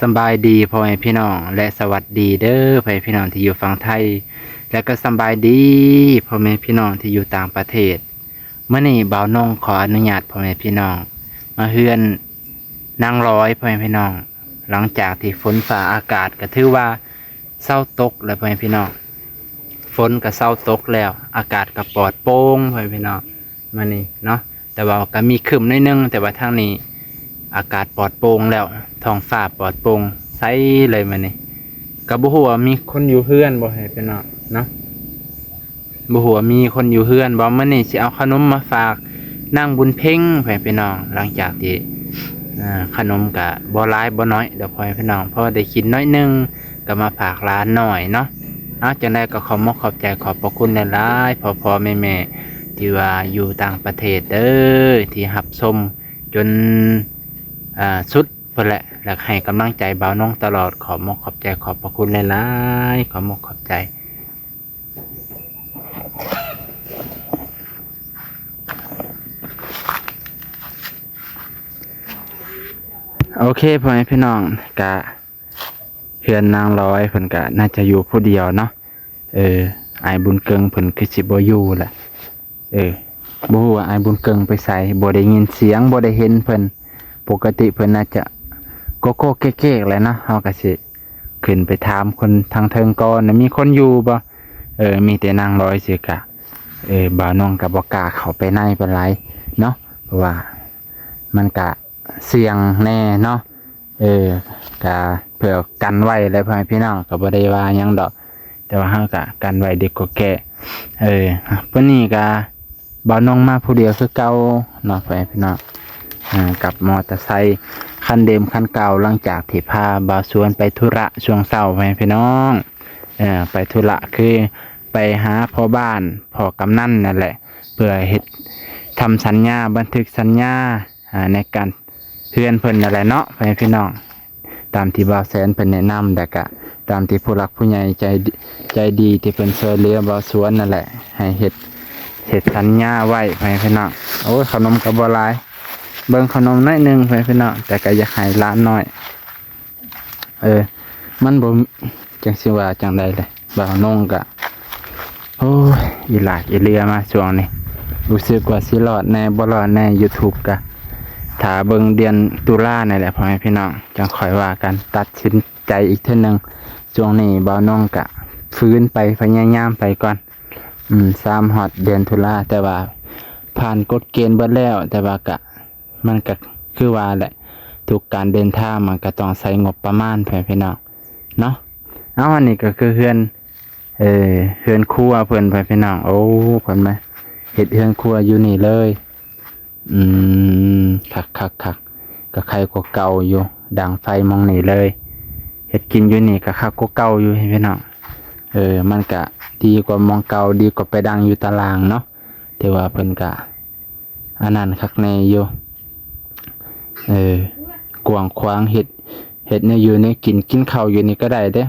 สำบายดีพ่อแม่พี่น้องและสวัสดีเด้อพ่อแม่พี่น้องที่อยู่ฝั่งไทยและก็สำบายดีพ่อแม่พี่น้องที่อยู่ต่างประเทศเมื่อนี้บ่าวนงขออนุญาตพ่อแม่พี่น้องมาเฮือนนางร้อยพ่อแม่พี่น้องหลังจากที่ฝนฟ้าอากาศก็ถือว่าเศร้าตกแล้วพ่อแม่พี่น้องฝนก็เศร้าตกแล้วอากาศก็ปลอดโปร่งพ่อแม่พี่น้องมานี่เนาะแต่ว่าก็มีครึ้มนิดนึงแต่ว่าทางนี้อากาศปลอดโปร่งแล้วท้องฟ้าปลอดโปร่งใสเลยมานี่ก็บ่ฮู้ว่ามีคนอยู่เฮือนบ่ให้พี่น้องเนาะบ่ฮู้ว่ามีคนอยู่เฮือนบ่มื้อนี้สิเอาขนมมาฝากนางบุญเพ็งพ่อแม่พี่น้องหลังจากที่ขนมก็บ่หลายบ่น้อยเดี๋ยวพ่อแม่พี่น้องพอได้กินน้อยหนึงก็มาฝากร้านหน่อยเนาะจังได๋ก็ขอบใจขอบพระคุณหลายๆพ่อๆแม่ๆที่ว่าอยู่ต่างประเทศเด้อที่รับชมจนสุดเพิ่นแหละและให้กำลังใจบ่าวน้องตลอดขอบใจขอบพระคุณหลายๆขอบใจโอเคพ่อแม่พี่น้องกะเฮือนนางร้อยเพิ่นกะน่าจะอยู่ผู้เดียวเนาะอ้ายบุญเกิงเพิ่นคือสิบ่อยู่แหละบ่ฮู้ว่าอ้ายบุญเกิงไปไสบ่ได้ยินเสียงบ่ได้เห็นเพิ่นปกติเพิ่นน่าจะโกโก้เก๊กๆแหละเนาะเฮาก็สิขึ้นไปถามคนทางเทิงก่อนมีคนอยู่บ่มีแต่นางร้อยสิกะบ่าวน้องก็บ่กล้าเข้าไปในปานใดเนาะเพราะว่ามันก็เสี่ยงแน่เนาะก็เพื่อกันไว้แล้วพ่อแม่พี่น้องก็บ่ได้ว่าหยังดอกแต่ว่าเฮาก็กันไว้ดีกว่าแก้เพิ่นนี่ก็บ่าวน้องมาผู้เดียวคือเก่าเนาะพ่อแม่พี่น้องกับมอเตอร์ไซค์คันเดิมคันเก่าหลังจากที่พาบ่าวสวนไปธุระช่วงเช้าพ่อแม่พี่น้องไปธุระคือไปหาพ่อบ้านพ่อกำนันนั่นแหละเพื่อเฮ็ดทำสัญญาบันทึกสัญญาในการเฮือนเพิ่นนั่นแหละเนาะพ่อแม่พี่น้องตามที่บ่าวแสนเพิ่นแนะนำแต่ก็ตามที่ผู้หลักผู้ใหญ่ใจดีที่เพิ่นช่วยเหลือบ่าวสวนนั่นแหละให้เฮ็ดสัญญาไว้พ่อแม่พี่น้องโอ้ยขนมก็บ่หลายเบิ่งขนมน้อยหนึงพ่อแม่พี่น้องแต่ก็อยากให้ร้านน้อยมันบ่จังสิว่าจังใดเลยบ่าวนงก็โอ้ยอีหลายอีเรือมาช่วงนี้รู้สึกว่าสิรอดแน่บ่รอดแน่ YouTube ก็ถ้าเบิ่งเดือนตุลานี่แหละพ่อแม่พี่น้องจังค่อยว่ากันตัดสินใจอีกเทื่อนึงช่วงนี้บ่าวนงก็ฟื้นไปพยายามไปก่อน3ฮอดเดือนตุลาแต่ว่าผ่านกฎเกณฑ์เบิดแล้วแต่ว่าก็มันก็คือว่าแหละทุกการเดินทางมันก็ต้องใช้งบประมาณพ่อแม่พี่น้องเนาะอันนี้ก็คือเฮือนครัวเพิ่นพ่อแม่พี่น้องโอ้เพิ่นมาเฮ็ดเฮือนครัวอยู่นี่เลยคักก็ใครกว่าเก่าอยู่ดังไฟมองนี่เลยเฮ็ดกินอยู่นี่ก็คักกว่าเก่าอยู่พี่น้องมันก็ดีกว่ามองเก่าดีกว่าไปดังอยู่ตารางเนาะแต่ว่าเพิ่นก็อันนั้นคักแน่อยู่กว้างขวางเฮ็ดเนี่ยอยู่ในกินข้าวอยู่นี่ก็ได้เด้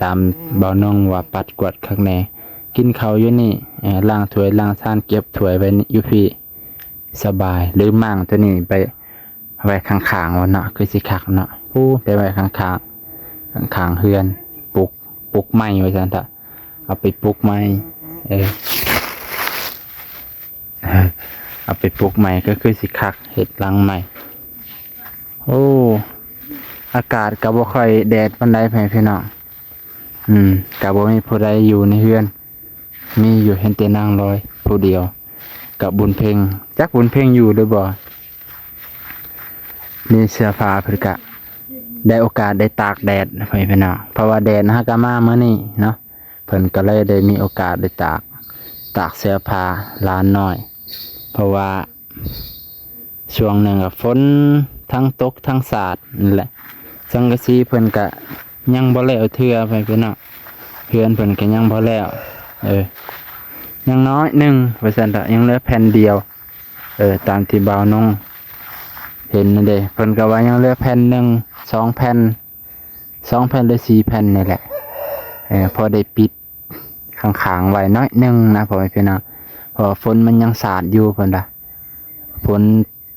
ตามบ่าวนงว่าปัดกวาดคักแน่กินข้าวอยู่นี่ล้างถ้วยล้างชามเก็บถ้วยไว้อยู่พี่สบายหรือมั่งตัวนี้ไปไว้ข้างๆว่าเนาะคือสิคักเนาะไปไว้ข้างๆเฮือนปลูกไม้ไว้ซั่นเถอะเอาไปปลูกไม้เอาไปปลูกใหม่ก็คือสิคักเห็ดรังใหม่โอ้อากาศก็บ่ค่อยแดดปานใดพี่น้องก็บ่มีผู้ใดอยู่ในเฮือนมีอยู่เห็นแต่นางร้อยผู้เดียวกับบุญเพ็งจักบุญเพ็งอยู่หรือบ่มีเสื้อผ้าเพิ่นก็ได้โอกาสได้ตากแดดพี่น้องเพราะว่าแดดนะฮะก็มามื้อนี้เนาะเพิ่นก็เลยได้มีโอกาสได้ตากเสื้อผ้าร้านน้อยเพราะว่าช่วงหนึ่งฝนทั้งตกทั้งสาดนั่นแหละสังกะสีเพิ่นก็ยังบ่แล้วเทื่อไปพี่น้องเพื่อนเพิ่นก็ยังบ่แล้วยังน้อยหนึ่งว่าซั่นเถอะยังเหลือแผ่นเดียวตามที่บ่าวนงเห็นนั่นเด้เพิ่นก็ว่ายังเหลือแผ่นหนึ่ง2 แผ่นหรือ4 แผ่นนี่แหละพอได้ปิดข้างๆไว้น้อยหนึ่งนะพ่อแม่พี่น้องเพราะฝนมันยังสาดอยู่เพิ่นล่ะ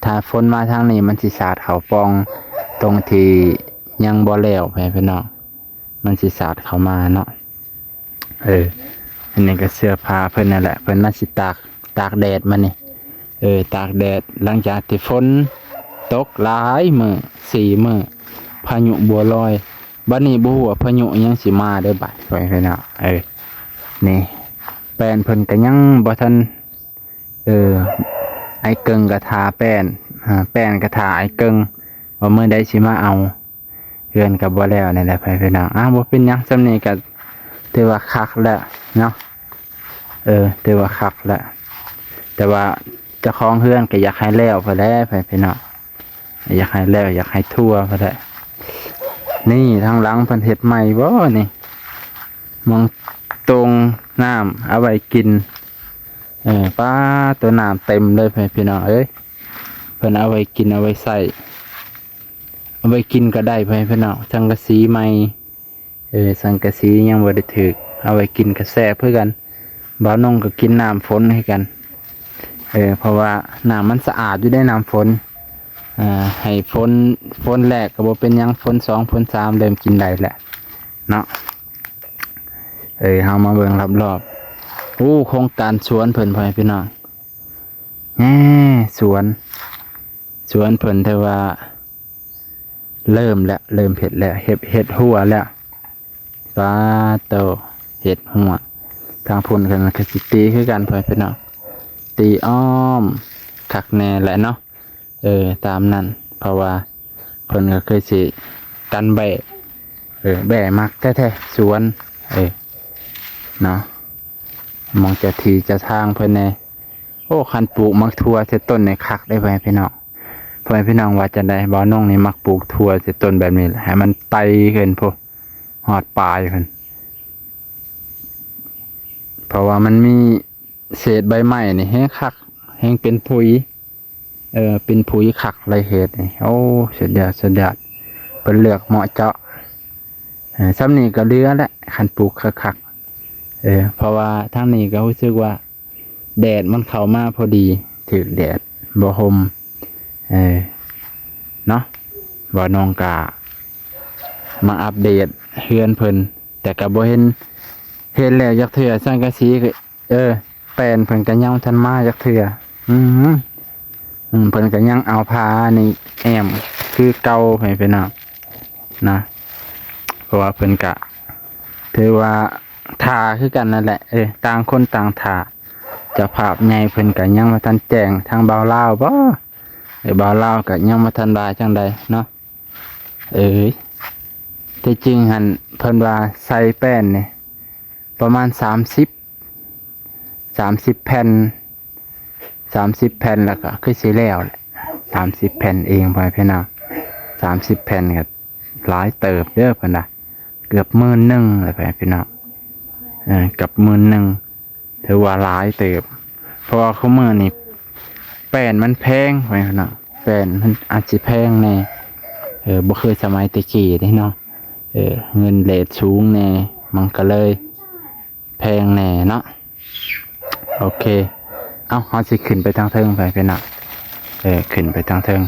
ถ้าฝนมาทางนี้มันสิสาดเข้าปองตรงที่ ยังบ่แล้วไปพี่น้องมันสิสาดเข้ามาเนาะอันนี้ก็เสื้อผ้าเพิ่นนั่นแหละเพิ่นน่าสิตากแดดมานี่ตากแดดหลังจากที่ฝนตกหลายมื้อ4 มื้อพายุบัวลอยบัดนี้บ่ฮู้ว่าพายุยังสิมาได้บัดไปพี่น้องนี่แป้นเพิ่นก็ยังบ่ทันไอ้เกิงกระทาแป้นกระทาไอ้เกิงว่ามื้อใดสิมาเอาเฮือนก็บ่แล้วนั่นแหละพี่น้องบ่เป็นหยังซำนี้ก็ถือว่าคักแล้วเนาะถือว่าคักแล้วแต่ว่าเจ้าของเฮือนก็อยากให้แล้วพอแล้วพี่น้องอยากให้แล้วอยากให้ทั่วพอได้นี่ทางหลังเพิ่นเฮ็ดใหม่บ่นี่มองตรงน้ำเอาไว้กินป้าตัวน้ำเต็มเลยพี่น้องเพิ่นเอาไว้กินเอาไว้ใส่เอาไว้กินก็ได้พี่น้องสังกะสีใหม่สังกะสียังบ่ได้ถึกเอาไว้กินก็แซ่บเพื่อกันบ่าวนงก็กินน้ำฝนให้กันเพราะว่าน้ำมันสะอาดอยู่ได้น้ำฝนให้ฝนแรกก็บ่เป็นหยังฝน2ฝน3เริ่มกินได้แหละเนาะเฮามาเบิ่งรอบๆโครงการสวนเพิ่นพ่อพี่น้องสวนเพิ่นแต่ว่าเริ่มเฮ็ดแล้วเฮ็ดหัวแล้วปลาโตเฮ็ดหัวทางพุ่นกันก็สิตีคือกันพ่อพี่น้องตีอ้อมคักแน่แหละเนาะตามนั้นเพราะว่าเพิ่นก็เคยสิกันแบะแบะมักแท้ๆสวนเนาะมองจะทีจะทางเพิ่นแน่คันปลูกมักทั่วเสต้นในคักได้พ่อพี่น้องว่าจะได้บ่าวน้องนี่มักปลูกทั่วเสต้นแบบนี้แหละให้มันไตขึ้นพุ่นฮอดปลายเพิ่นเพราะว่ามันมีเศษใบไม้นี่แห้งคักแห้งเป็นปุ๋ยเป็นปุ๋ยคักไรเฮ็ดนี่สุดยอดเป็นเลือกเหมาะเจาะซ้ำนี่ก็เลือแล้วคันปลูกคักเพราะว่าทางนี้ก็รู้สึกว่าแดดมันเข้ามาพอดีถึกแดดบ่ห่มเนาะบ่น้องกะมาอัปเดตเฮือนเพิ่นแต่ก็บ่เห็นแล้วจักเทื่อสังกะสีก็แป้นเพิ่นก็ยังทันมาจักเทื่อเพิ่นก็ยังเอาผ้านี่แอมคือเก่าให้พี่น้องนะเพราะว่าเพิ่นก็ถือว่าทาคือกันนั่นแหละต่างคนต่างทาเจ้าภาพใหญ่เพิ่นก็ยังบ่ทันแจ้งทางบ่าวลาวบ่บ่าวลาวก็ยังบ่ทันว่าจังใดเนาะที่จริงหั่นเพิ่นว่าใส่แป้นนี่ประมาณ30แผ่นแล้วก็คือสิแล้วแหละ30แผ่นเองพ่อพี่น้อง30แผ่นก็หลายเติบเด้อเพิ่นน่ะเกือบ10,000เลยพ่อพี่น้องกับ10,000ถือว่าหลายเติบเพราะว่าเขามื้อนี้แป้นมันแพงพ่อพี่น้องแป้นมันอาจสิแพงแน่บ่เคยสมัยตะกี้เด้เนาะเงินเรทสูงแน่มันก็เลยแพงแน่เนาะโอเคเฮาสิขึ้นไปทางเทิงไปพี่น้องขึ้นไปทางเทิง